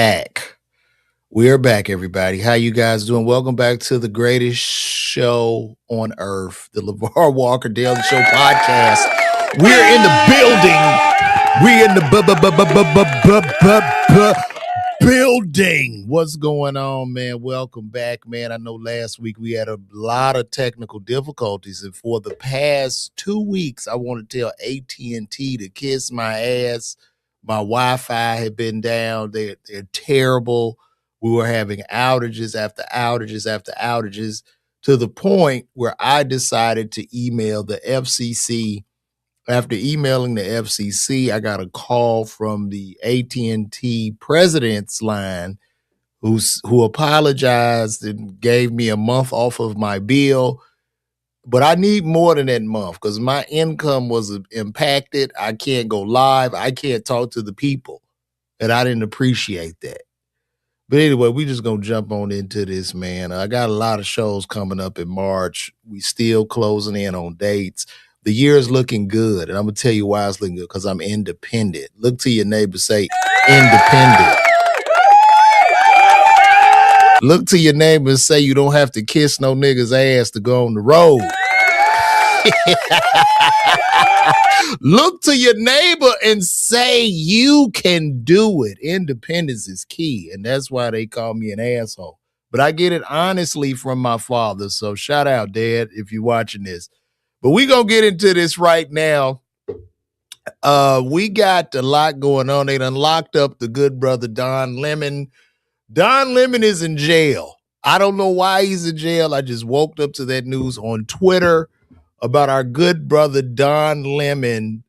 back. We are back, everybody. How you guys doing? Welcome back to the greatest show on earth, the LeVar Walker Daily Show podcast. We're in the building. We're in the building. What's going on, man? Welcome back, man. I know last week we had a lot of technical difficulties, and for the past 2 weeks, I want to tell AT&T to kiss my ass. My Wi-Fi had been down. They're terrible. We were having outages after outages after outages to the point where I decided to email the FCC. After emailing the FCC, I got a call from the AT&T president's line who apologized and gave me a month off of my bill. But I need more than that month because my income was impacted. I can't go live. I can't talk to the people. And I didn't appreciate that. But anyway, we just going to jump on into this, man. I got a lot of shows coming up in March. We still closing in on dates. The year is looking good, and I'm going to tell you why it's looking good, because I'm independent. Look to your neighbor, say, independent. Look to your neighbor and say you don't have to kiss no nigga's ass to go on the road. Look to your neighbor and say you can do it. Independence is key, and that's why they call me an asshole. But I get it honestly from my father, so shout out, Dad, if you're watching this. But we're going to get into this right now. We got a lot going on. They done locked up the good brother Don Lemon. Don Lemon is in jail. I don't know why he's in jail. I just woke up to that news on Twitter about our good brother Don Lemon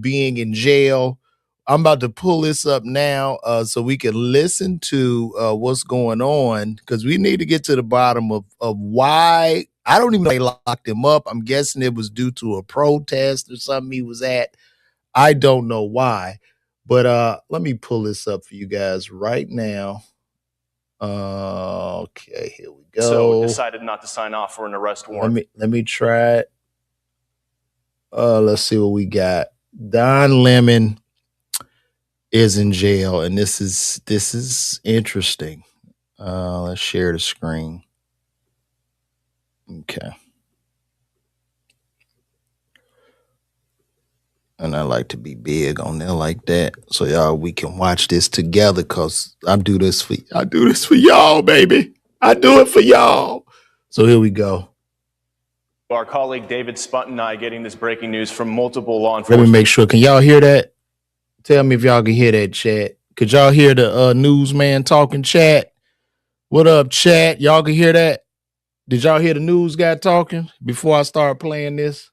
being in jail. I'm about to pull this up now so we can listen to what's going on, because we need to get to the bottom of why. I don't even know they locked him up. I'm guessing it was due to a protest or something he was at. I don't know why. But let me pull this up for you guys right now. Okay, here we go. So decided not to sign off for an arrest warrant. Let me try it. Let's see what we got. Don Lemon is in jail, and this is interesting. Let's share the screen. Okay. And I like to be big on there like that. So y'all, we can watch this together, because I do this for y'all, baby. I do it for y'all. So here we go. Our colleague David Spunt and I getting this breaking news from multiple law enforcement. Let me make sure. Can y'all hear that? Tell me if y'all can hear that, chat. Could y'all hear the newsman talking, chat? What up, chat? Y'all can hear that? Did y'all hear the news guy talking before I start playing this?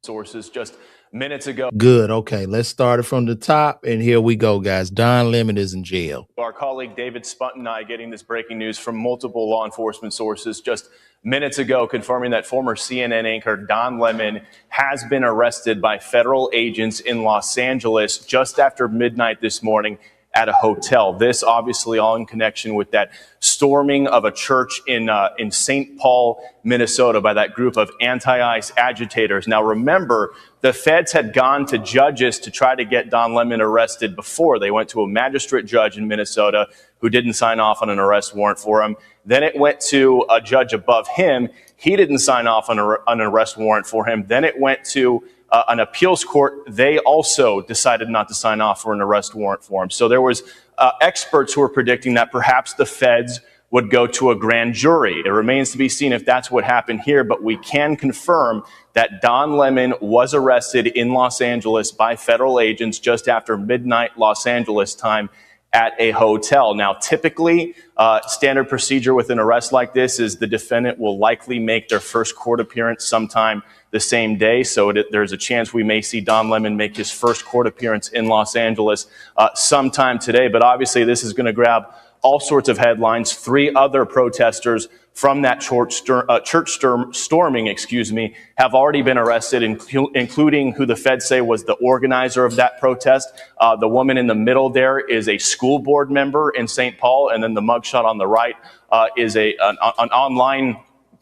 Sources just minutes ago. Good. Okay, let's start it from the top, and here we go, guys. Don Lemon is in jail. Our colleague David Spunt and I getting this breaking news from multiple law enforcement sources just minutes ago, confirming that former CNN anchor Don Lemon has been arrested by federal agents in Los Angeles just after midnight this morning at a hotel. This obviously all in connection with that storming of a church in St. Paul, Minnesota by that group of anti-ICE agitators. Now remember, the feds had gone to judges to try to get Don Lemon arrested before. They went to a magistrate judge in Minnesota who didn't sign off on an arrest warrant for him. Then it went to a judge above him. He didn't sign off on an arrest warrant for him. Then it went to an appeals court. They also decided not to sign off for an arrest warrant for him. So there was experts who were predicting that perhaps the feds would go to a grand jury. It remains to be seen if that's what happened here, but we can confirm that Don Lemon was arrested in Los Angeles by federal agents just after midnight Los Angeles time at a hotel. Now, typically, standard procedure with an arrest like this is the defendant will likely make their first court appearance sometime the same day. So there's a chance we may see Don Lemon make his first court appearance in Los Angeles sometime today. But obviously, this is going to grab all sorts of headlines. 3 other protesters from that church storming, have already been arrested, including who the feds say was the organizer of that protest. The woman in the middle there is a school board member in St. Paul, and then the mugshot on the right is an online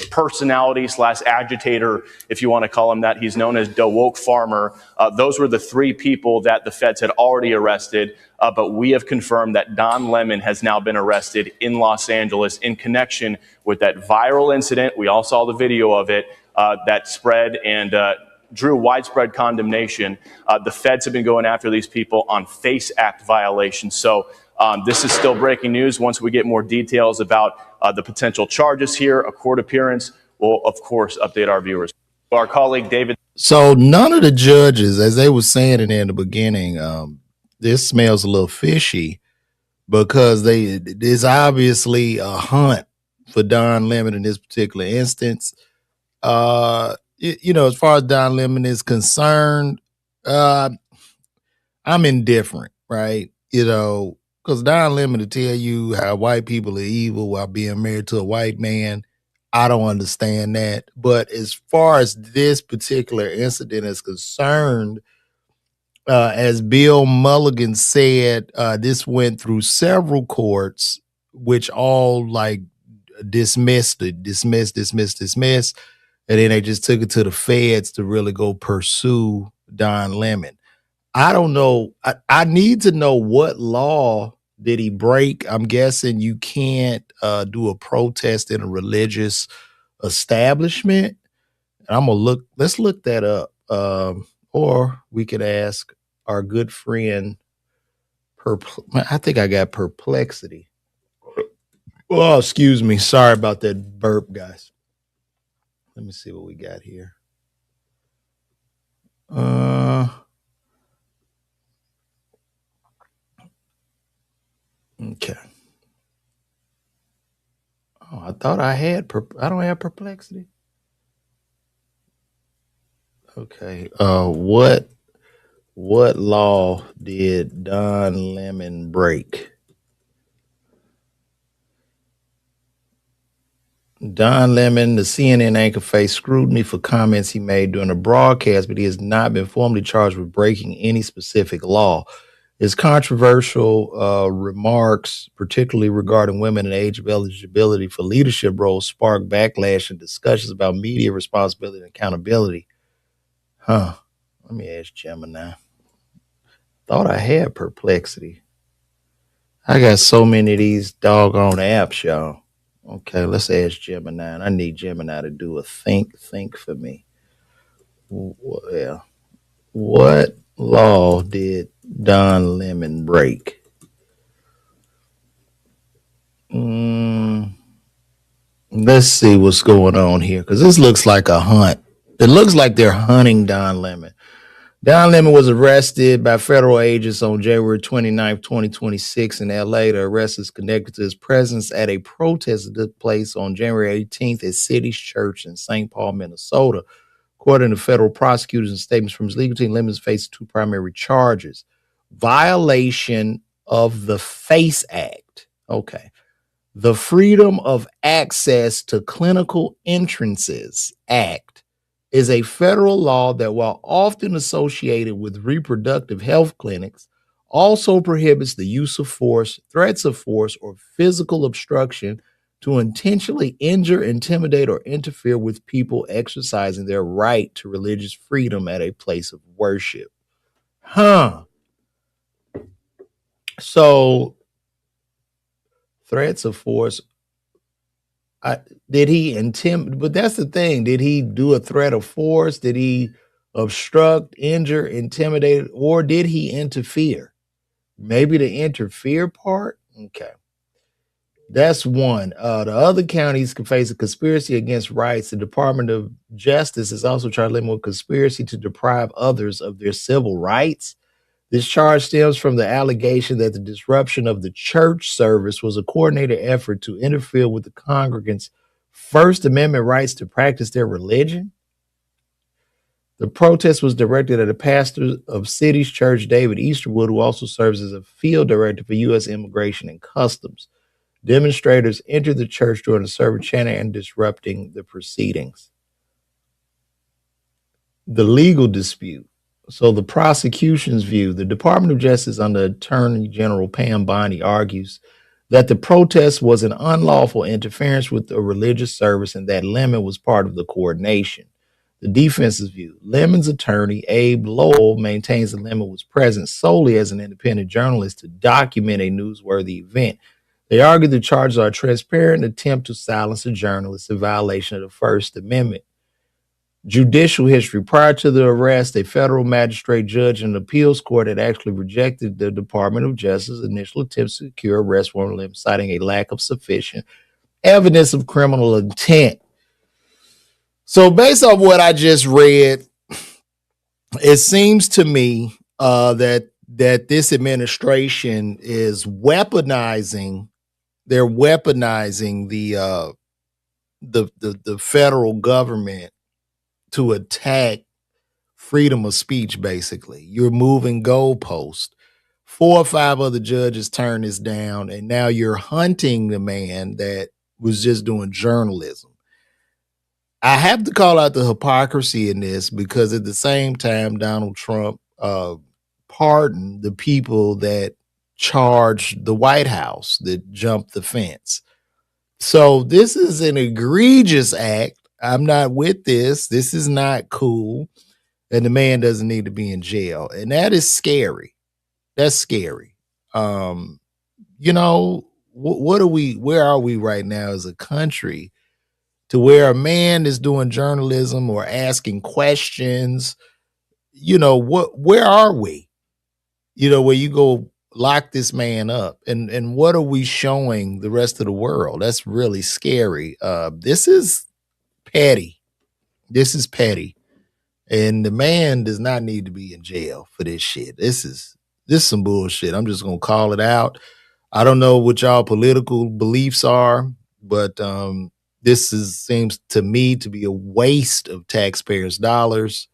personality slash agitator, if you want to call him that. He's known as the woke farmer. Those were the three people that the feds had already arrested. But we have confirmed that Don Lemon has now been arrested in Los Angeles in connection with that viral incident. We all saw the video of it that spread and drew widespread condemnation. The feds have been going after these people on FACE Act violations. So this is still breaking news. Once we get more details about the potential charges here, a court appearance, we'll, of course, update our viewers. Our colleague David. So none of the judges, as they were saying it in the beginning, this smells a little fishy because there's obviously a hunt for Don Lemon in this particular instance. As far as Don Lemon is concerned, I'm indifferent, right? Because Don Lemon to tell you how white people are evil while being married to a white man, I don't understand that. But as far as this particular incident is concerned, as Bill Mulligan said, this went through several courts, which all like dismissed it, dismissed. And then they just took it to the feds to really go pursue Don Lemon. I don't know. I need to know what law did he break. I'm guessing you can't do a protest in a religious establishment. I'm gonna look. Let's look that up. Or we could ask our good friend. I think I got Perplexity. Oh, excuse me. Sorry about that burp, guys. Let me see what we got here. Okay. Oh, I thought I had. I don't have Perplexity. Okay. What law did Don Lemon break? Don Lemon, the CNN anchor, faced scrutiny for comments he made during a broadcast, but he has not been formally charged with breaking any specific law. His controversial remarks, particularly regarding women and age of eligibility for leadership roles, sparked backlash and discussions about media responsibility and accountability. Let me ask Gemini. Thought I had Perplexity. I got so many of these doggone apps, y'all. Okay, let's ask Gemini. I need Gemini to do a think for me. Well, what law did Don Lemon break? Let's see what's going on here, because this looks like a hunt. It looks like they're hunting Don Lemon. Don Lemon was arrested by federal agents on January 29th, 2026 in LA. The arrest is connected to his presence at a protest that took place on January 18th at City's Church in St. Paul, Minnesota. According to federal prosecutors and statements from his legal team, Lemon faces two primary charges. Violation of the FACE Act. Okay. The Freedom of Access to Clinical Entrances Act is a federal law that, while often associated with reproductive health clinics, also prohibits the use of force, threats of force, or physical obstruction to intentionally injure, intimidate, or interfere with people exercising their right to religious freedom at a place of worship. So, threats of force. Did he intimidate? But that's the thing. Did he do a threat of force? Did he obstruct, injure, intimidate, or did he interfere? Maybe the interfere part? Okay. That's one. The other counties can face a conspiracy against rights. The Department of Justice is also charged with conspiracy to deprive others of their civil rights. This charge stems from the allegation that the disruption of the church service was a coordinated effort to interfere with the congregants' First Amendment rights to practice their religion. The protest was directed at a pastor of City's Church, David Easterwood, who also serves as a field director for U.S. Immigration and Customs. Demonstrators entered the church during the service, chanting and disrupting the proceedings. The legal dispute. So the prosecution's view, the Department of Justice under Attorney General Pam Bondi argues that the protest was an unlawful interference with a religious service and that Lemon was part of the coordination. The defense's view. Lemon's attorney, Abe Lowell, maintains that Lemon was present solely as an independent journalist to document a newsworthy event. They argue the charges are a transparent attempt to silence a journalist in violation of the First Amendment. Judicial history. Prior to the arrest, a federal magistrate judge in an appeals court had actually rejected the Department of Justice's initial attempts to secure arrest warrant, citing a lack of sufficient evidence of criminal intent. So, based on what I just read, it seems to me that this administration is weaponizing. They're weaponizing the federal government to attack freedom of speech. Basically, you're moving goalposts. 4 or 5 other judges turned this down, and now you're hunting the man that was just doing journalism. I have to call out the hypocrisy in this because at the same time, Donald Trump pardoned the people that charged the White House, that jumped the fence. So this is an egregious act. I'm not with this. This is not cool. And the man doesn't need to be in jail. And that is scary. That's scary. You know, where are we right now as a country to where a man is doing journalism or asking questions? You know, where are we? You know, where you go lock this man up, and what are we showing the rest of the world? That's really scary. This is petty. This is petty. And the man does not need to be in jail for this shit. This is some bullshit. I'm just gonna call it out. I don't know what y'all political beliefs are, but seems to me to be a waste of taxpayers' dollars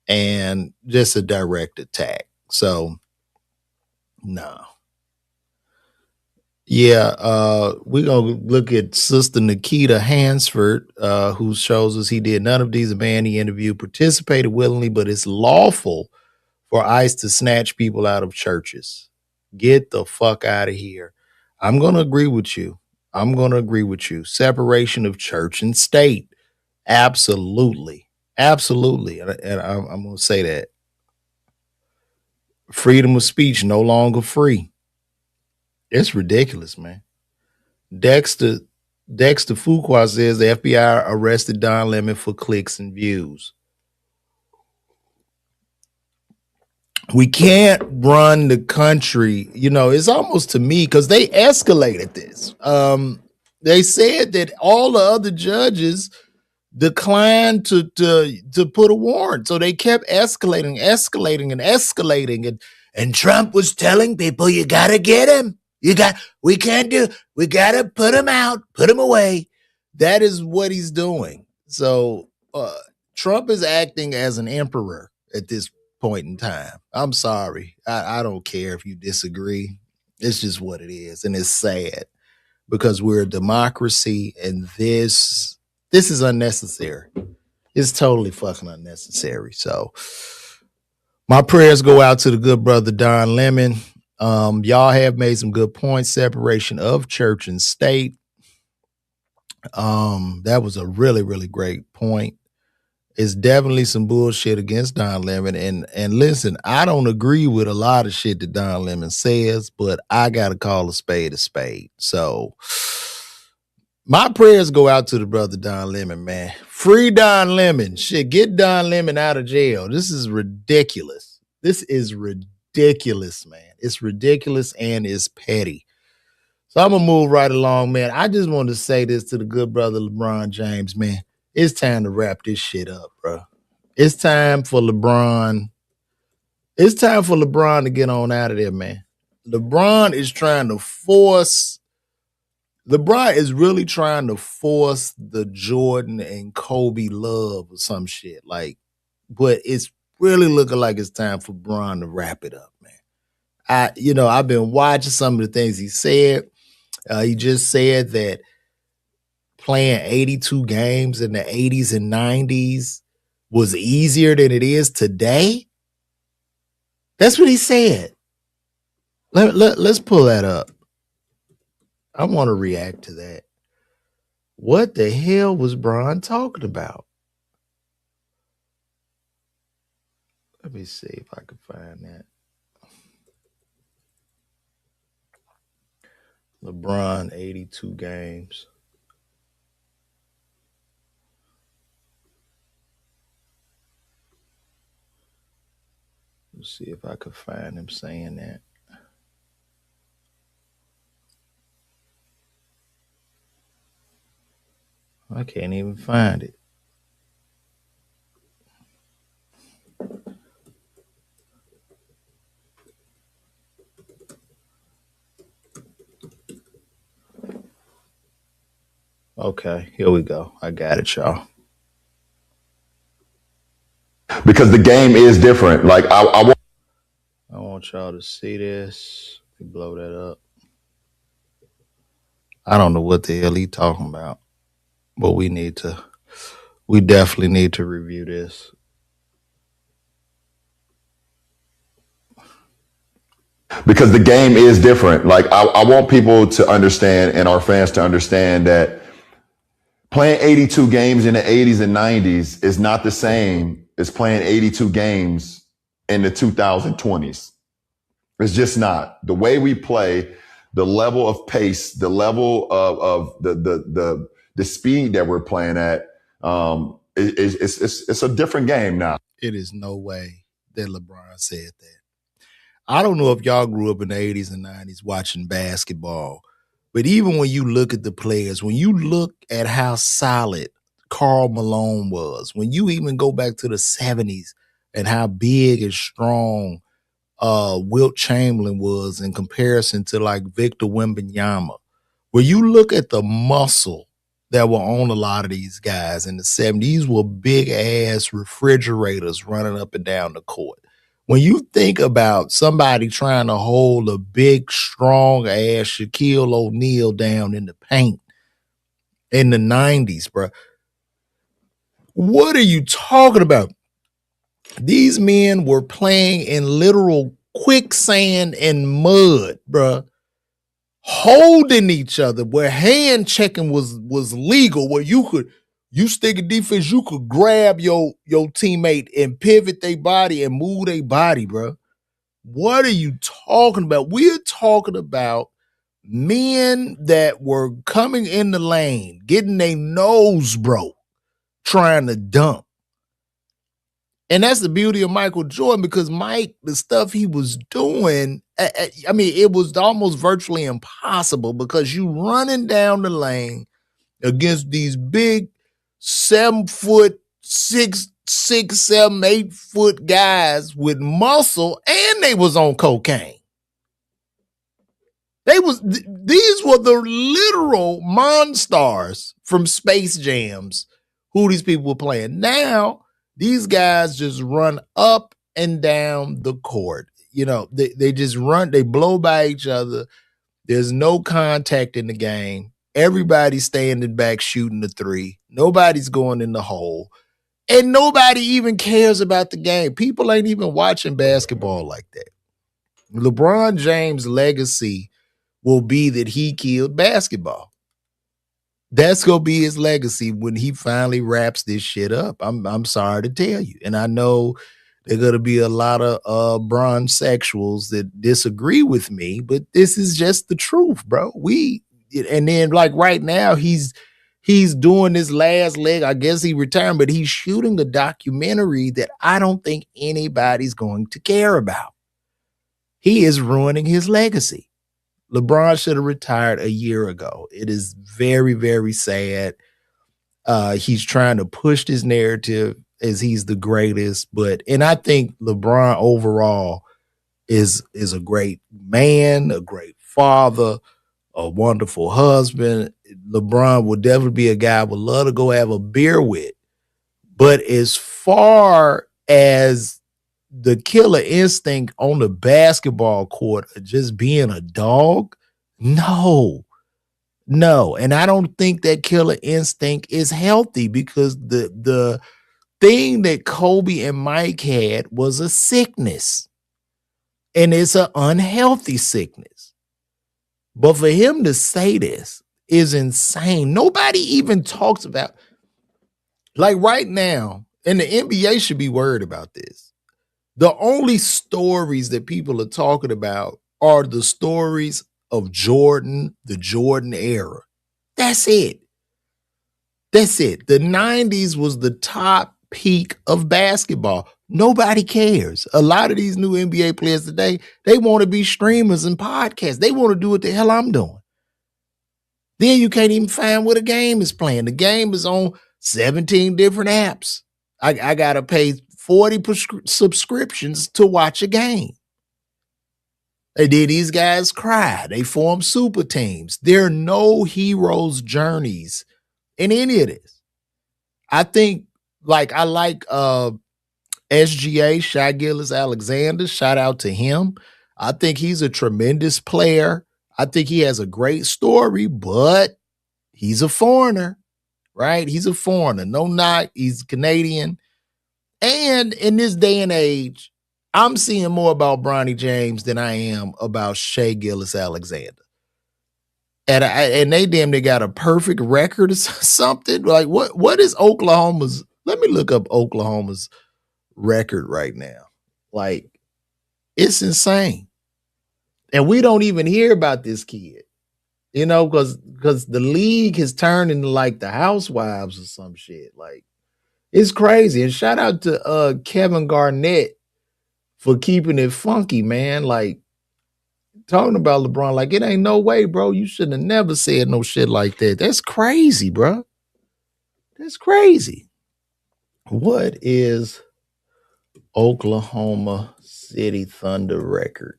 and just a direct attack. So no. Yeah, we're gonna look at Sister Nikita Hansford, who shows us he did none of these. A man he interviewed participated willingly, but it's lawful for ICE to snatch people out of churches. Get the fuck out of here. I'm gonna agree with you. Separation of church and state. Absolutely. Absolutely. And I'm gonna say that. Freedom of speech no longer free. It's ridiculous, man. Dexter Fuqua says the FBI arrested Don Lemon for clicks and views. We can't run the country. You know, it's almost to me because they escalated this. They said that all the other judges declined to put a warrant, so they kept escalating, and Trump was telling people, "You gotta get him. We gotta put him out, put him away." That is what he's doing. So Trump is acting as an emperor at this point in time. I'm sorry. I don't care if you disagree. It's just what it is. And it's sad because we're a democracy and this is unnecessary. It's totally fucking unnecessary. So my prayers go out to the good brother Don Lemon. Y'all have made some good points. Separation of church and state. That was a really, really great point. It's definitely some bullshit against Don Lemon. And listen, I don't agree with a lot of shit that Don Lemon says, but I gotta call a spade a spade. So my prayers go out to the brother Don Lemon, man. Free Don Lemon. Shit, get Don Lemon out of jail. This is ridiculous. This is ridiculous, man. It's ridiculous and it's petty. So I'm gonna move right along, man. I just wanted to say this to the good brother LeBron James, man. It's time to wrap this shit up, bro. It's time for LeBron. It's time for LeBron to get on out of there, man. LeBron is really trying to force the Jordan and Kobe love or some shit. Like, but it's really looking like it's time for LeBron to wrap it up, man. I've been watching some of the things he said. He just said that playing 82 games in the 80s and 90s was easier than it is today. That's what he said. Let's pull that up. I want to react to that. What the hell was Bron talking about? Let me see if I can find that. LeBron 82 games. Let's see if I could find him saying that. I can't even find it. Okay, here we go. I got it, y'all. Because the game is different. Like I want y'all to see this. Let me blow that up. I don't know what the hell he talking about, but we definitely need to review this. because the game is different. Like I want people to understand and our fans to understand that playing 82 games in the 80s and 90s is not the same as playing 82 games in the 2020s. It's just not. The way we play, the level of pace, the level of the speed that we're playing at, it's a different game now. It is no way that LeBron said that. I don't know if y'all grew up in the 80s and 90s watching basketball, but even when you look at the players, when you look at how solid Karl Malone was, when you even go back to the 70s and how big and strong Wilt Chamberlain was in comparison to like Victor Wembanyama, when you look at the muscle that were on a lot of these guys in the 70s, were big ass refrigerators running up and down the court. When you think about somebody trying to hold a big, strong ass Shaquille O'Neal down in the paint in the 90s, bro, what are you talking about? These men were playing in literal quicksand and mud, bro, holding each other, where hand checking was legal, where you stick a defense, you could grab your teammate and pivot their body and move their body, bro. What are you talking about? We're talking about men that were coming in the lane, getting their nose broke, trying to dunk. And that's the beauty of Michael Jordan, because Mike, the stuff he was doing, I mean, it was almost virtually impossible because you running down the lane against these big 7 foot, 6, 7, 8 foot guys with muscle, and they was on cocaine. These were the literal monsters from Space Jams who these people were playing. Now, these guys just run up and down the court. You know, they just run, they blow by each other. There's no contact in the game. Everybody's standing back shooting the three. Nobody's going in the hole. And nobody even cares about the game. People ain't even watching basketball like that. LeBron James' legacy will be that he killed basketball. That's gonna be his legacy when he finally wraps this shit up. I'm sorry to tell you, and I know there are gonna be a lot of bronze sexuals that disagree with me, but this is just the truth, bro. And then like right now he's doing his last leg. I guess he retired, but he's shooting a documentary that I don't think anybody's going to care about. He is ruining his legacy. LeBron should have retired a year ago. It is very, very sad. He's trying to push this narrative as he's the greatest, and I think LeBron overall is a great man, a great father, a wonderful husband. LeBron would definitely be a guy I would love to go have a beer with. But as far as the killer instinct on the basketball court of just being a dog, no. And I don't think that killer instinct is healthy, because the thing that Kobe and Mike had was a sickness, and it's an unhealthy sickness. But for him to say this is insane. Nobody even talks about, like right now, and the NBA should be worried about this. The only stories that people are talking about are the stories of Jordan, the Jordan era. That's it. That's it. The 90s was the top peak of basketball. Nobody cares. A lot of these new NBA players today, they want to be streamers and podcasts. They want to do what the hell I'm doing. Then you can't even find what a game is playing. The game is on 17 different apps. I got to pay 40 subscriptions to watch a game. They did these guys cry. They form super teams. There are no heroes' journeys in any of this. I think, like, I like SGA, Shai Gillis Alexander. Shout out to him. I think he's a tremendous player. I think he has a great story, but he's a foreigner, right? He's a foreigner. No knock. He's Canadian. And in this day and age, I'm seeing more about Bronny James than I am about Shai Gillis Alexander. And they damn near got a perfect record or something. Like what is Oklahoma's? Let me look up Oklahoma's record right now. Like, it's insane. And we don't even hear about this kid, because the league has turned into like the Housewives or some shit. Like, it's crazy. And shout out to Kevin Garnett for keeping it funky, man. Like, talking about LeBron, like, it ain't no way, bro. You shouldn't have never said no shit like that. That's crazy, bro. That's crazy. What is Oklahoma City Thunder record?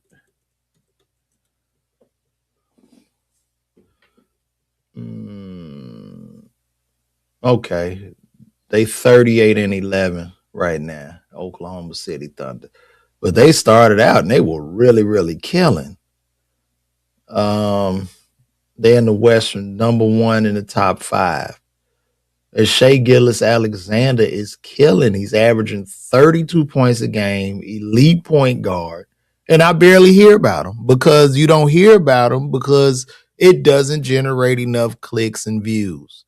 Okay. They 38-11 right now, Oklahoma City Thunder. But they started out and they were really, really killing. They're in the Western, number one in the top 5. And Shai Gillis Alexander is killing. He's averaging 32 points a game, elite point guard. And I barely hear about him because you don't hear about him because it doesn't generate enough clicks and views,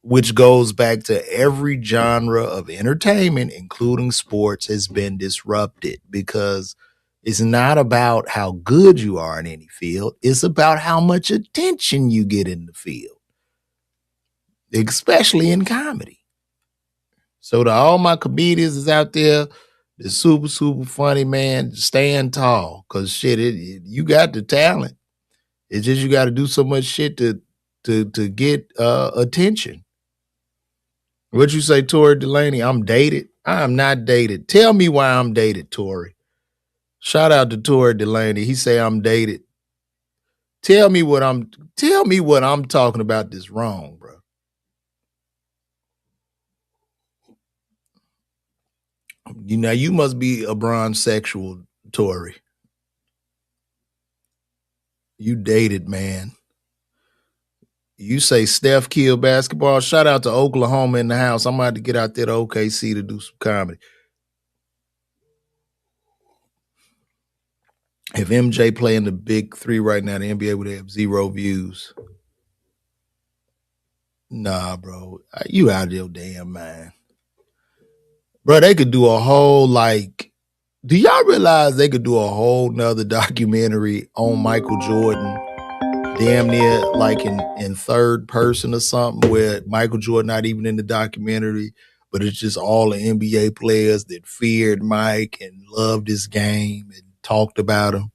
which goes back to every genre of entertainment, including sports, has been disrupted because it's not about how good you are in any field. It's about how much attention you get in the field, especially in comedy. So to all my comedians is out there, the super, super funny, man, stand tall. Cause shit, you got the talent. It's just you got to do so much shit to get attention. What you say, Tori Delaney? I'm dated. I am not dated. Tell me why I'm dated, Tori. Shout out to Tori Delaney. He say I'm dated. Tell me what I'm talking about this wrong, bro. You must be a bronze-sexual, Tori. You dated, man. You say Steph killed basketball. Shout out to Oklahoma in the house. I'm about to get out there to OKC to do some comedy. If MJ playing the big 3 right now, the NBA would have 0 views. Nah, bro. You out of your damn mind. Bro, they could do a whole, like, do y'all realize they could do a whole nother documentary on Michael Jordan, damn near like in third person or something, where Michael Jordan not even in the documentary, but it's just all the NBA players that feared Mike and loved his game and talked about him.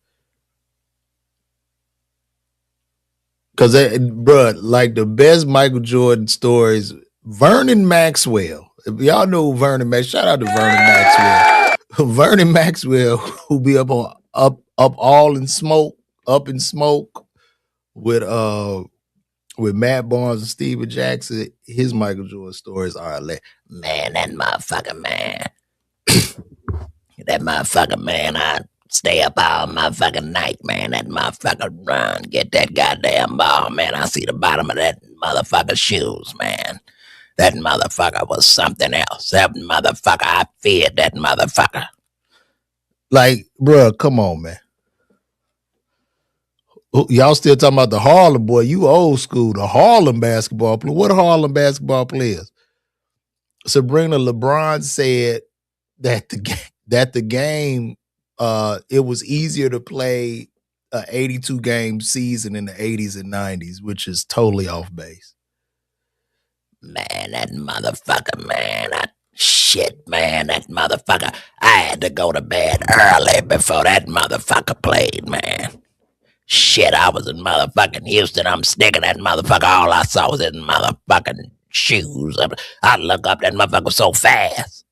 Because, bro, like the best Michael Jordan stories, Vernon Maxwell. If y'all know Vernon Maxwell, shout out to Vernon Maxwell. Vernon Maxwell, who be up all in smoke, up in smoke with Matt Barnes and Steven Jackson. His Michael Jordan stories are like, man, that motherfucker, man. That motherfucker, man, I stay up all motherfucking night, man. That motherfucker run, get that goddamn ball, man. I see the bottom of that motherfucker's shoes, man. That motherfucker was something else. That motherfucker, I feared that motherfucker. Like, bro, come on, man. Oh, y'all still talking about the Harlem boy? You old school. The Harlem basketball player. What Harlem basketball players? Sabrina, LeBron said that the game it was easier to play a 82 game season in the 80s and 90s, which is totally off base. Man, that motherfucker, man. Shit, man, that motherfucker. I had to go to bed early before that motherfucker played, man. Shit, I was in motherfucking Houston. I'm sticking that motherfucker. All I saw was his motherfucking shoes. I look up, that motherfucker so fast.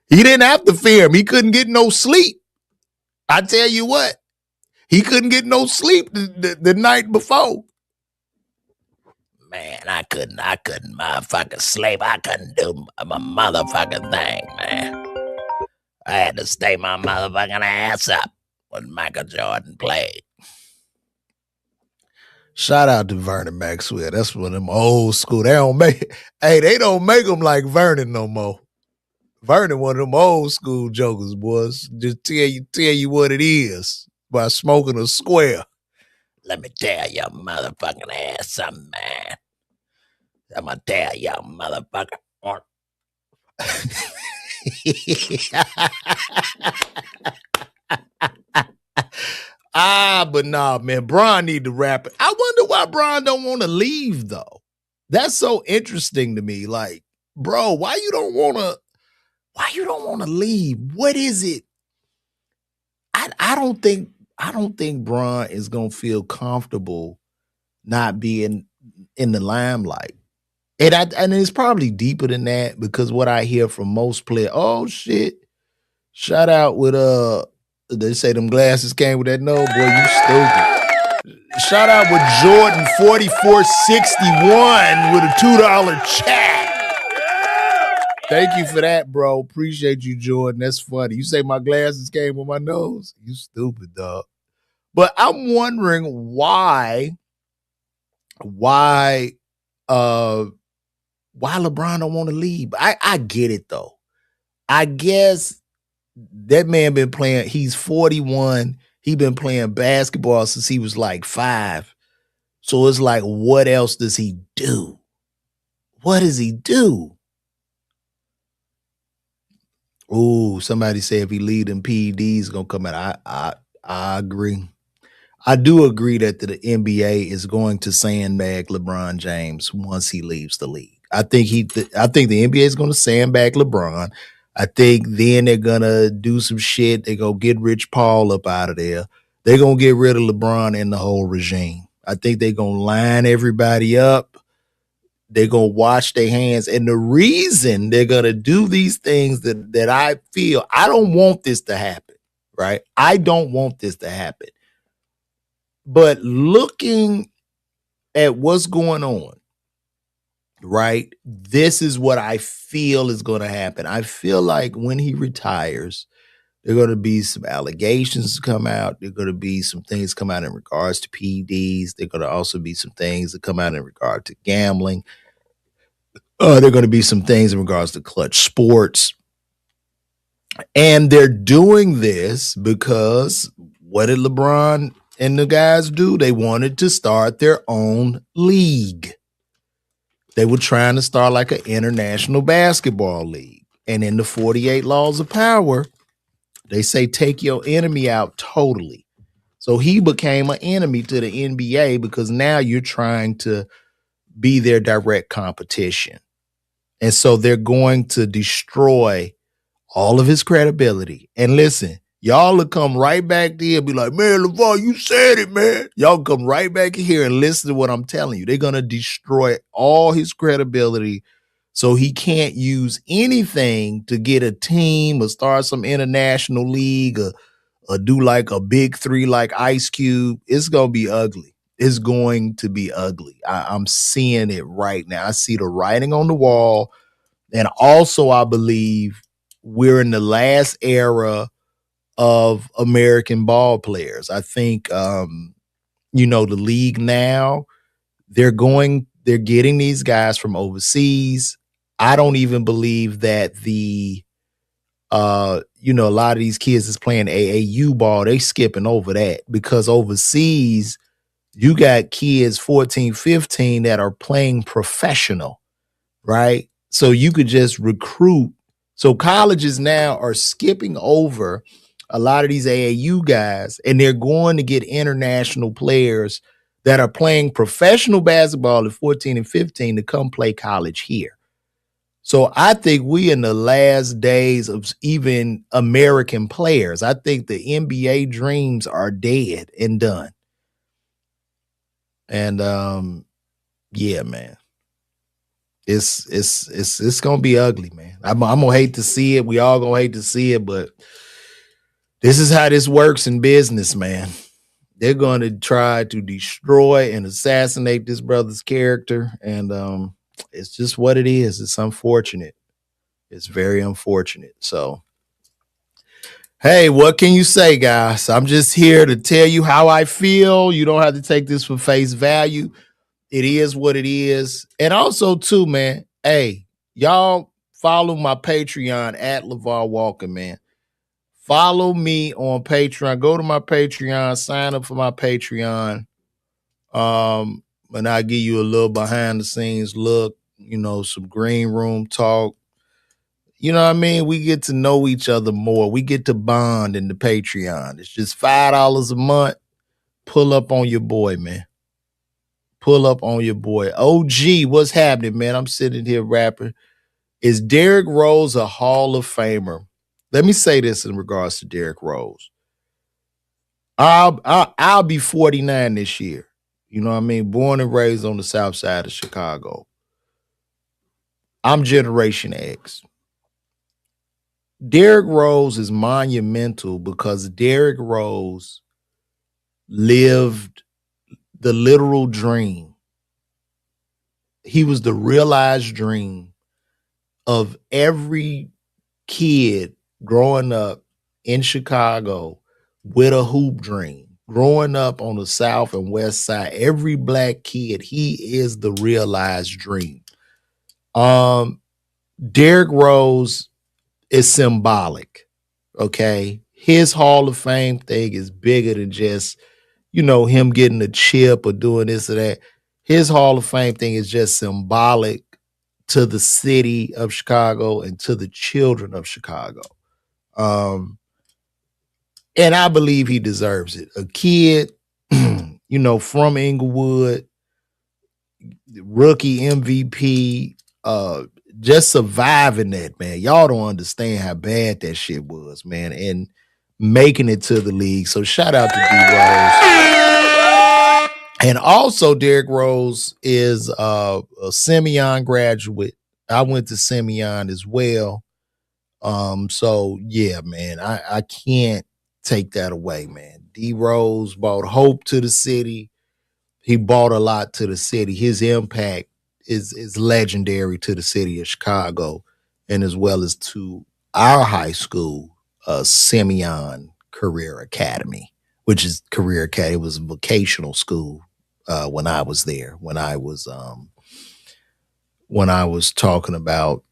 He didn't have to fear him. He couldn't get no sleep. I tell you what, he couldn't get no sleep the night before. Man, I couldn't motherfucking sleep. I couldn't do my motherfucking thing, man. I had to stay my motherfucking ass up when Michael Jordan played. Shout out to Vernon Maxwell. That's one of them old school. They don't make them like Vernon no more. Vernon, one of them old school jokers, boys. Just tell you what it is by smoking a square. Let me tell your motherfucking ass something, man. I'm gonna tell y'all, motherfucker. But nah, man, Bron need to rap it. I wonder why Bron don't want to leave though. That's so interesting to me. Like, bro, why you don't want to leave? What is it? I don't think Bron is gonna feel comfortable not being in the limelight. And it's probably deeper than that, because what I hear from most players, oh shit. Shout out with they say them glasses came with that. No, boy, you stupid. Shout out with Jordan 4461 with a $2 chat. Thank you for that, bro. Appreciate you, Jordan. That's funny. You say my glasses came with my nose? You stupid, dog. But I'm wondering why LeBron don't want to leave. I get it though. I guess that man been playing. He's 41. He been playing basketball since he was like 5. So it's like, what else does he do? What does he do? Ooh, somebody say if he lead them PEDs gonna come out. I agree. I do agree that the NBA is going to sandbag LeBron James once he leaves the league. I think the NBA is going to sandbag LeBron. I think then they're gonna do some shit. They're gonna get Rich Paul up out of there. They're gonna get rid of LeBron and the whole regime. I think they're gonna line everybody up. They're gonna wash their hands. And the reason they're gonna do these things that I feel, I don't want this to happen, right? I don't want this to happen. But looking at what's going on, right? This is what I feel is going to happen. I feel like when he retires, there are going to be some allegations come out. There are going to be some things come out in regards to PEDs. There are going to also be some things that come out in regard to gambling. There are going to be some things in regards to clutch sports. And they're doing this because what did LeBron and the guys do? They wanted to start their own league. They were trying to start like an international basketball league. And in the 48 Laws of Power, they say take your enemy out totally. So he became an enemy to the NBA because now you're trying to be their direct competition. And so they're going to destroy all of his credibility. And listen, y'all will come right back there and be like, man, LeVar, you said it, man. Y'all come right back here and listen to what I'm telling you. They're going to destroy all his credibility so he can't use anything to get a team or start some international league or do like a big 3 like Ice Cube. It's going to be ugly. It's going to be ugly. I'm seeing it right now. I see the writing on the wall. And also, I believe we're in the last era of American ball players. I think, the league now, they're getting these guys from overseas. I don't even believe that you know, a lot of these kids is playing AAU ball. They skipping over that because overseas, you got kids 14, 15 that are playing professional, right? So you could just recruit. So colleges now are skipping over a lot of these AAU guys, and they're going to get international players that are playing professional basketball at 14 and 15 to come play college here. So I think we in the last days of even American players. I think the NBA dreams are dead and done. And yeah, man. It's gonna be ugly, man. I'm gonna hate to see it. We all gonna hate to see it, but this is how this works in business, man. They're gonna try to destroy and assassinate this brother's character, and it's just what it is. It's unfortunate. It's very unfortunate. So, hey, what can you say, guys? I'm just here to tell you how I feel. You don't have to take this for face value. It is what it is. And also, too, man, hey, y'all follow my Patreon at LeVar Walker, man. Follow me on Patreon. Go to my Patreon, sign up for my Patreon. And I'll give you a little behind the scenes look, you know, some green room talk. You know what I mean? We get to know each other more. We get to bond in the Patreon. It's just $5 a month. Pull up on your boy, man. Pull up on your boy. OG, what's happening, man? I'm sitting here rapping. Is Derrick Rose a Hall of Famer? Let me say this in regards to Derrick Rose. I'll be 49 this year. You know what I mean? Born and raised on the south side of Chicago. I'm Generation X. Derrick Rose is monumental because Derrick Rose lived the literal dream. He was the realized dream of every kid growing up in Chicago with a hoop dream. Growing up on the south and west side, every black kid, he is the realized dream. Derrick Rose is symbolic, okay? His Hall of Fame thing is bigger than just, you know, him getting a chip or doing this or that. His Hall of Fame thing is just symbolic to the city of Chicago and to the children of Chicago. And I believe he deserves it. A kid, you know, from Inglewood, rookie MVP, just surviving that, man. Y'all don't understand how bad that shit was, man, and making it to the league. So shout out to D Rose. And also Derrick Rose is a Simeon graduate. I went to Simeon as well. So yeah, man, I can't take that away, man. D Rose brought hope to the city. He brought a lot to the city. His impact is legendary to the city of Chicago, and as well as to our high school, Simeon Career Academy, which is Career Academy. It was a vocational school when I was there. When I was talking about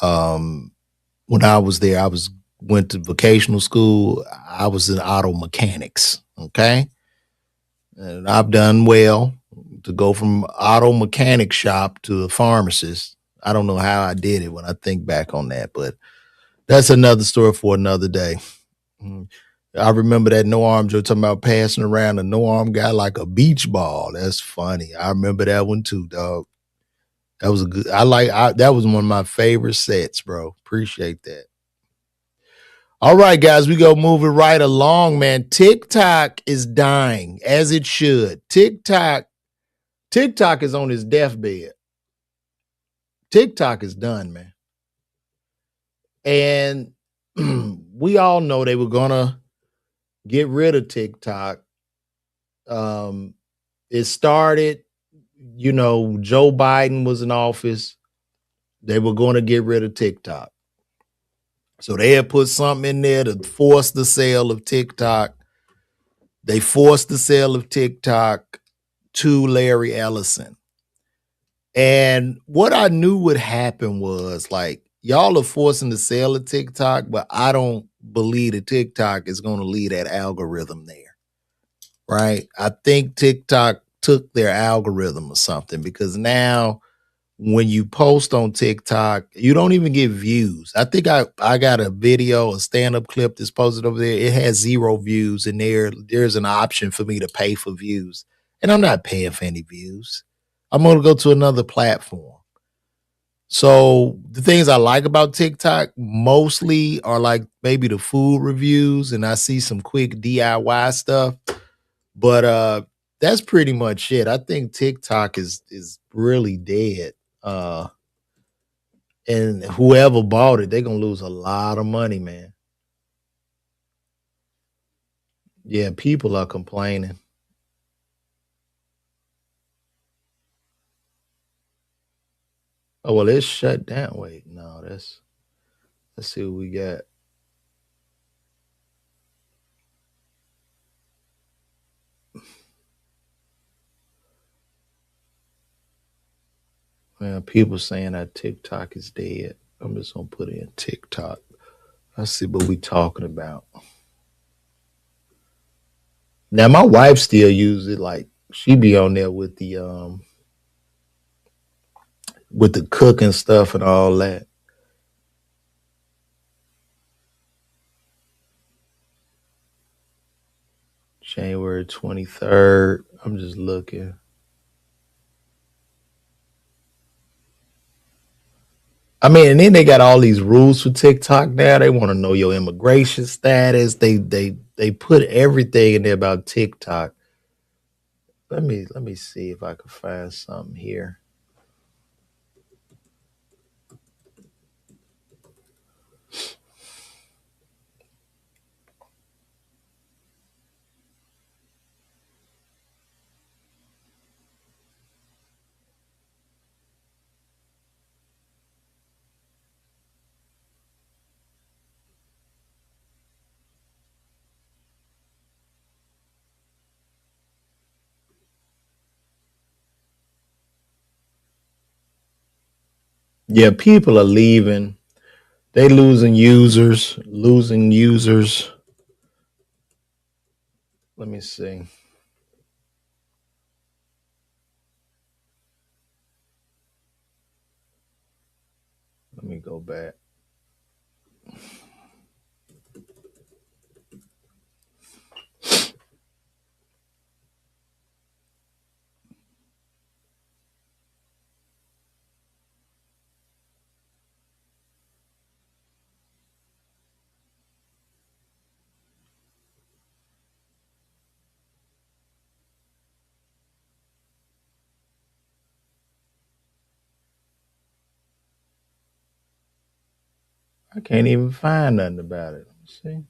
when I was there, went to vocational school. I was in auto mechanics. Okay. And I've done well to go from auto mechanic shop to a pharmacist. I don't know how I did it when I think back on that, but that's another story for another day. I remember that no arm Joe talking about passing around a no arm guy like a beach ball. That's funny. I remember that one too, dog. That was a good. That was one of my favorite sets, bro. Appreciate that. All right, guys, we go moving right along, man. TikTok is dying as it should. TikTok is on his deathbed. TikTok is done, man. And we all know they were gonna get rid of TikTok. It started, you know, Joe Biden was in office. They were going to get rid of TikTok. So they had put something in there to force the sale of TikTok. They forced the sale of TikTok to Larry Ellison. And what I knew would happen was, like, y'all are forcing the sale of TikTok, but I don't believe that TikTok is going to lead that algorithm there, right? I think TikTok took their algorithm or something because now when you post on TikTok, you don't even get views. I think I got a video, a stand-up clip that's posted over there. It has 0 views, and there's an option for me to pay for views. And I'm not paying for any views. I'm gonna go to another platform. So the things I like about TikTok mostly are like maybe the food reviews, and I see some quick DIY stuff. But that's pretty much it. I think TikTok is really dead. And whoever bought it, they're gonna lose a lot of money, man. Yeah, people are complaining. Oh well, it's shut down. Wait, no, let's see what we got. Man, people saying that TikTok is dead. I'm just gonna put in TikTok. Let's see what we talking about. Now my wife still uses it, like she be on there with the cooking stuff and all that. January 23rd. I'm just looking. I mean, and then they got all these rules for TikTok now. They want to know your immigration status. They put everything in there about TikTok. Let me see if I can find something here. Yeah, people are leaving. They losing users. Let me see. Let me go back. I can't even find nothing about it. Let me see.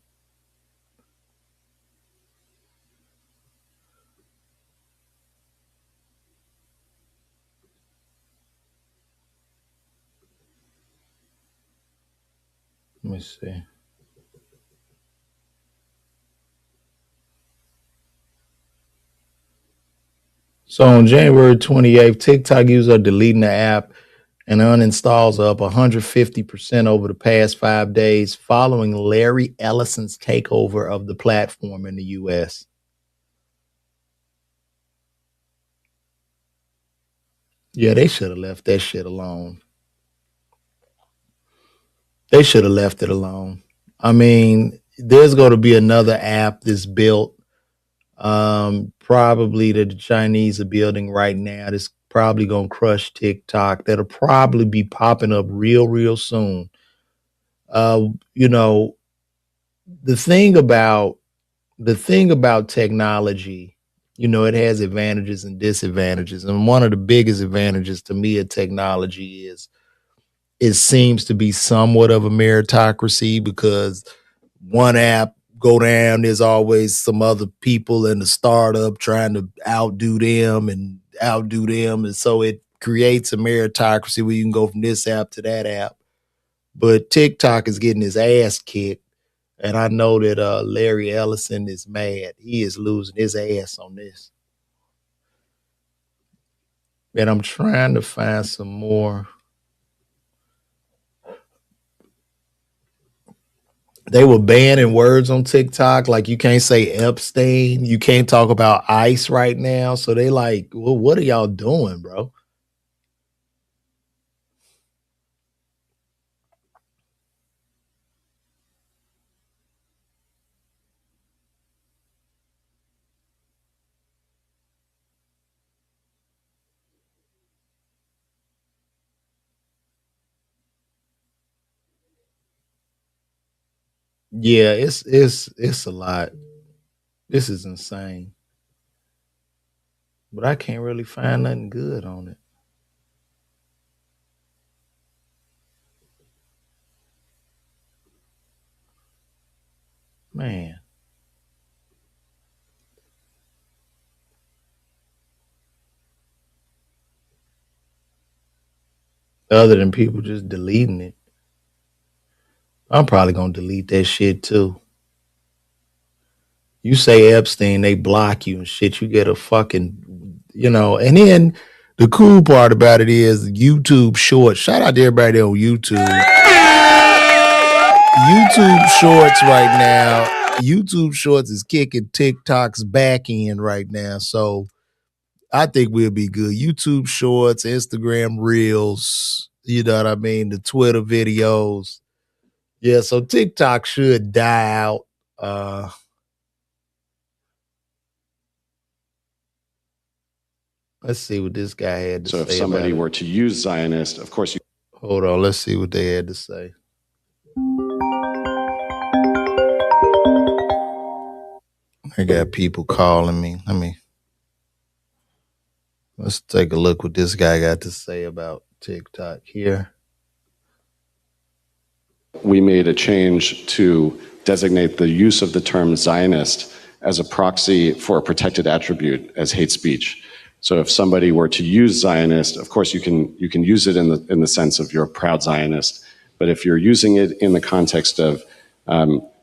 Let me see. So on January 28th, TikTok users are deleting the app and uninstalls are up 150% over the past 5 days following Larry Ellison's takeover of the platform in the US. Yeah, they should have left that shit alone. They should have left it alone. I mean, there's going to be another app that's built, probably that the Chinese are building right now. That's probably going to crush TikTok. That'll probably be popping up real soon. You know, the thing about the thing about technology, it has advantages and disadvantages. And one of the biggest advantages to me of technology is it seems to be somewhat of a meritocracy because one app go down, there's always some other people in the startup trying to outdo them. And so it creates a meritocracy where you can go from this app to that app. But TikTok is getting his ass kicked. And I know that Larry Ellison is mad. He is losing his ass on this. And I'm trying to find some more. They were banning words on TikTok. Like you can't say Epstein. You can't talk about ICE right now. So they like, well, what are y'all doing, bro? Yeah, it's a lot. This is insane. But I can't really find nothing good on it. Man. Other than people just deleting it. I'm probably gonna delete that shit too. You say Epstein, they block you and shit. You get a fucking, and then the cool part about it is YouTube Shorts. Shout out to everybody on YouTube. YouTube Shorts right now. YouTube Shorts is kicking TikTok's back end right now. So I think we'll be good. YouTube Shorts, Instagram Reels, you know what I mean? The Twitter videos. Yeah, so TikTok should die out. Let's see what this guy had to say. So if somebody were to use Zionist, of course you. Hold on, let's see what they had to say. I got people calling me. Let's take a look what this guy got to say about TikTok here. We made a change to designate the use of the term Zionist as a proxy for a protected attribute as hate speech. So if somebody were to use Zionist, of course you can use it in the sense of you're a proud Zionist. But if you're using it in the context of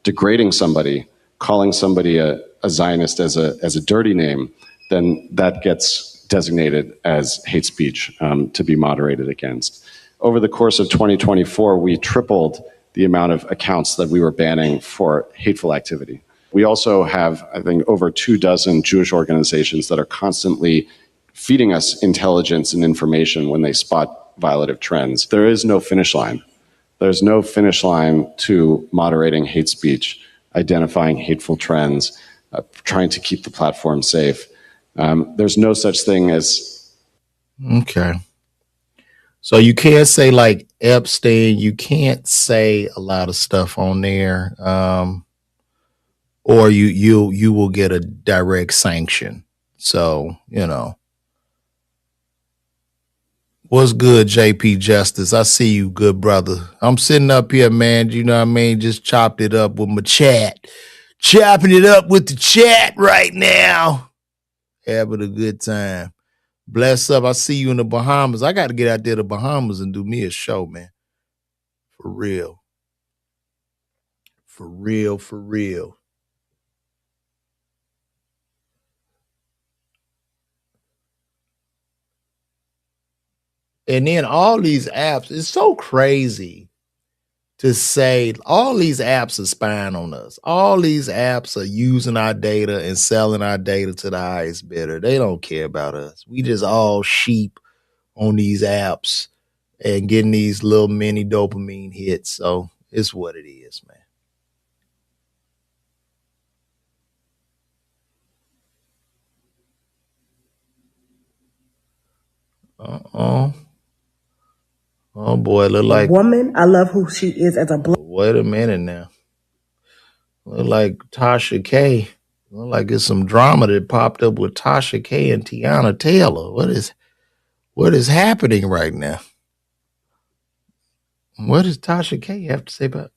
degrading somebody, calling somebody a Zionist as a dirty name, then that gets designated as hate speech to be moderated against. Over the course of 2024, we tripled the amount of accounts that we were banning for hateful activity. We also have, I think, over 24 Jewish organizations that are constantly feeding us intelligence and information when they spot violative trends. There is no finish line. There's no finish line to moderating hate speech, identifying hateful trends, trying to keep the platform safe. There's no such thing as. Okay. So you can't say like Epstein, you can't say a lot of stuff on there. Or you will get a direct sanction. So, What's good, JP Justice? I see you, good brother. I'm sitting up here, man. You know what I mean? Just chopped it up with my chat. Chopping it up with the chat right now. Having a good time. Bless up. I see you in the Bahamas. I got to get out there to the Bahamas and do me a show, man. For real. For real, for real. And then all these apps, it's so crazy to say all these apps are spying on us. All these apps are using our data and selling our data to the highest bidder. They don't care about us. We just all sheep on these apps and getting these little mini dopamine hits. So it's what it is, man. Oh boy, look like woman. I love who she is as a black. Wait a minute now. Look like Tasha K. Look like it's some drama that popped up with Tasha K and Tiana Taylor. What is happening right now? What does Tasha K have to say about it?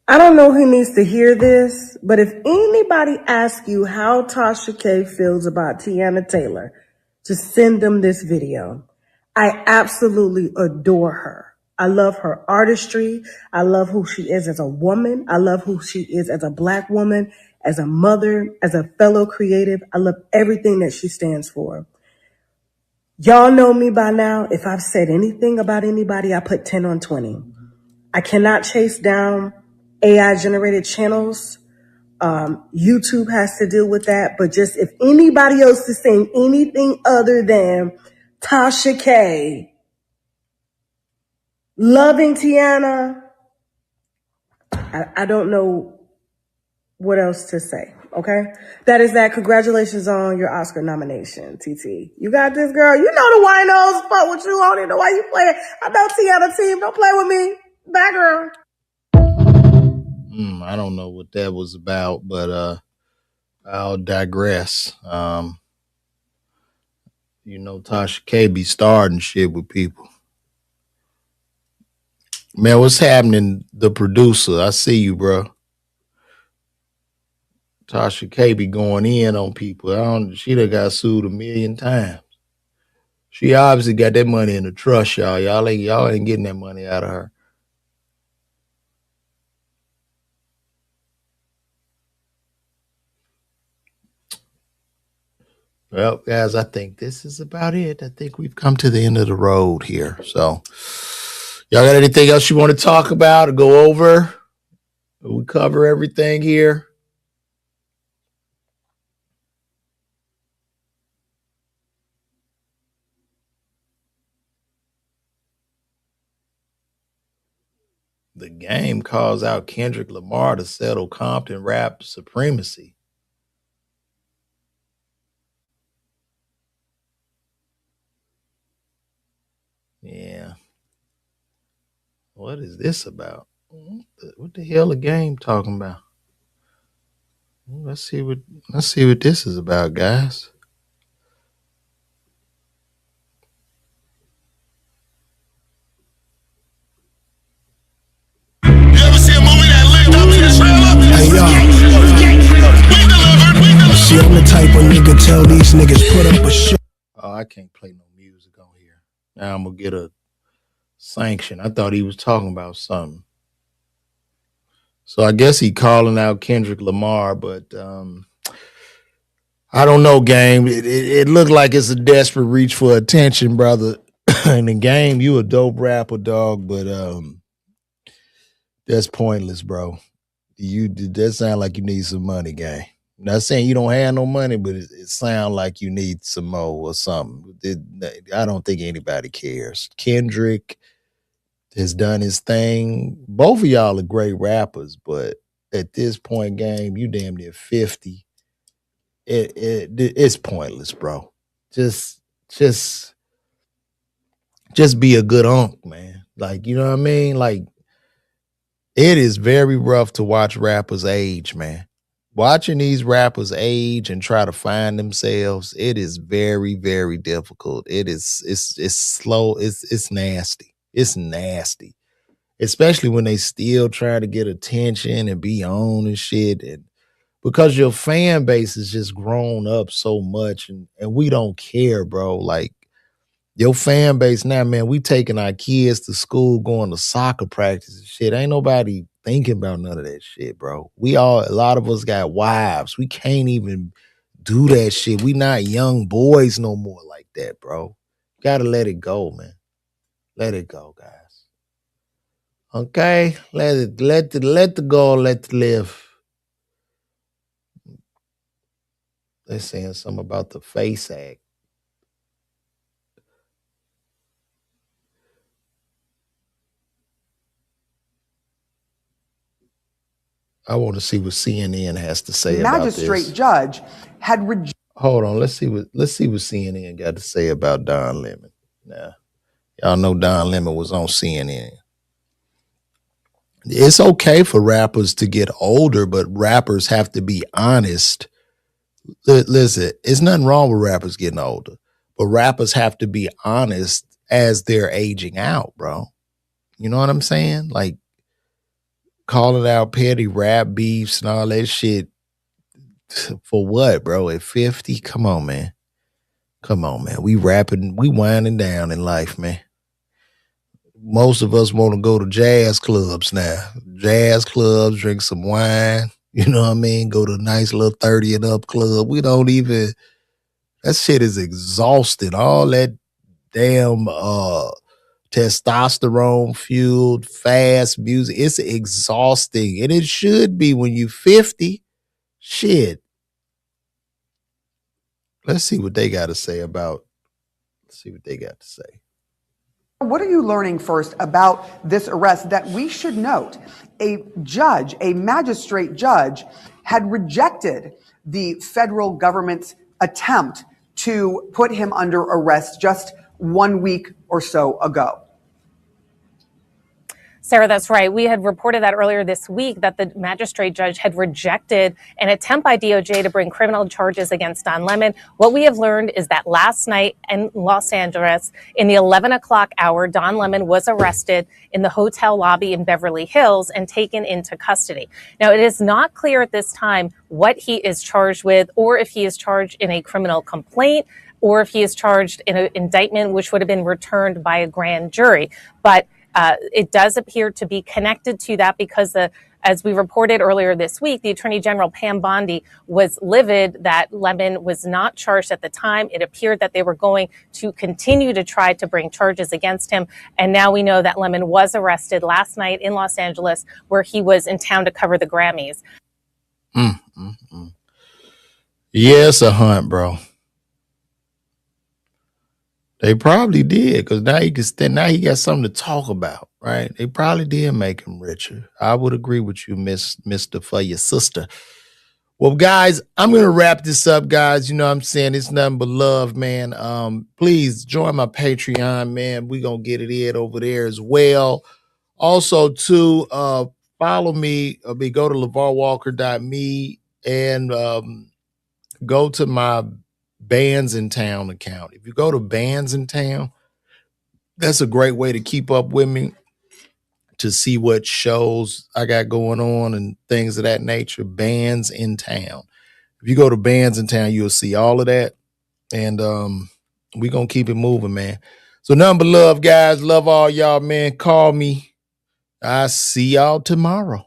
I don't know who needs to hear this, but if anybody asks you how Tasha K feels about Tiana Taylor, just send them this video. I absolutely adore her. I love her artistry. I love who she is as a woman. I love who she is as a black woman, as a mother, as a fellow creative. I love everything that she stands for. Y'all know me by now. If I've said anything about anybody, I put 10 on 20. I cannot chase down AI generated channels. YouTube has to deal with that. But just if anybody else is saying anything other than Tasha K loving Tiana, I don't know what else to say. Okay, that is that. Congratulations on your Oscar nomination, TT. You got this, girl. You know the winos fuck with you. I don't even know why you play it. I know Tiana team. Don't play with me. Bye, girl. I don't know what that was about, but I'll digress. Tasha K be starting shit with people. Man, what's happening? The producer, I see you, bro. Tasha K be going in on people. She done got sued 1,000,000 times. She obviously got that money in the trust, y'all. Y'all ain't getting that money out of her. Well, guys, I think this is about it. I think we've come to the end of the road here. So, y'all got anything else you want to talk about or go over? We cover everything here. The Game calls out Kendrick Lamar to settle Compton rap supremacy. Yeah. What is this about? What the hell the Game talking about? Let's see what this is about, guys. You ever see a movie that lived up to the trailer? Hey, y'all. See, I'm the type of nigga tell these niggas put up a show. Oh, I can't play no music on here. Now I'm gonna get a sanction. I thought he was talking about something. So I guess he calling out Kendrick Lamar, but I don't know, Game. It looked like it's a desperate reach for attention, brother. In the Game, you a dope rapper, dog, but that's pointless, bro. That sound like you need some money, Game. Not saying you don't have no money, but it sounds like you need some more or something. I don't think anybody cares. Kendrick has done his thing. Both of y'all are great rappers, but at this point, Game, you damn near 50. It's pointless, bro. Just be a good unk, man. Like, you know what I mean? Like, it is very rough to watch rappers age, man. Watching these rappers age and try to find themselves, it is very, very difficult. It's slow. It's nasty. It's nasty. Especially when they still try to get attention and be on and shit. And because your fan base has just grown up so much and we don't care, bro. Like, your fan base now, man, we taking our kids to school, going to soccer practice and shit. Ain't nobody thinking about none of that shit, bro. A lot of us got wives. We can't even do that shit. We not young boys no more like that, bro. Gotta let it go, man. Let it go, guys. Okay? Let the go, let it live. They're saying something about the FACE Act. I want to see what CNN has to say about this. Magistrate judge had Hold on, let's see what CNN got to say about Don Lemon. Now, y'all know Don Lemon was on CNN. It's okay for rappers to get older, but rappers have to be honest. Listen, it's nothing wrong with rappers getting older, but rappers have to be honest as they're aging out, bro. You know what I'm saying? Like, calling out petty rap beefs and all that shit for what, bro? At 50? Come on, man. We rapping, we winding down in life, man. Most of us want to go to jazz clubs now. Jazz clubs, drink some wine, you know what I mean? Go to a nice little 30 and up club. We don't even, that shit is exhausted. All that damn testosterone fueled, fast music. It's exhausting, and it should be when you 50. Shit. Let's see what they got to say about. Let's see what they got to say. What are you learning first about this arrest that we should note? A judge, a magistrate judge, had rejected the federal government's attempt to put him under arrest just 1 week or so ago. Sarah, that's right. We had reported that earlier this week that the magistrate judge had rejected an attempt by DOJ to bring criminal charges against Don Lemon. What we have learned is that last night in Los Angeles, in the 11 o'clock hour, Don Lemon was arrested in the hotel lobby in Beverly Hills and taken into custody. Now, it is not clear at this time what he is charged with, or if he is charged in a criminal complaint, or if he is charged in an indictment, which would have been returned by a grand jury. But it does appear to be connected to that because, as we reported earlier this week, the Attorney General Pam Bondi was livid that Lemon was not charged at the time. It appeared that they were going to continue to try to bring charges against him. And now we know that Lemon was arrested last night in Los Angeles, where he was in town to cover the Grammys. Yeah, it's a hunt, bro. They probably did, because now he got something to talk about, right? They probably did make him richer. I would agree with you, Mr. For your sister. Well, guys, I'm gonna wrap this up, guys. You know what I'm saying? It's nothing but love, man. Please join my Patreon, man. We're gonna get it in over there as well. Also, too, follow me. Go to LeVarWalker.me and go to my Bands in Town account. If you go to Bands in Town, that's a great way to keep up with me, to see what shows I got going on and things of that nature. Bands in Town. If you go to Bands in Town, you'll see all of that. And we're going to keep it moving, man. So nothing but love, guys. Love all y'all, man. Call me. I see y'all tomorrow.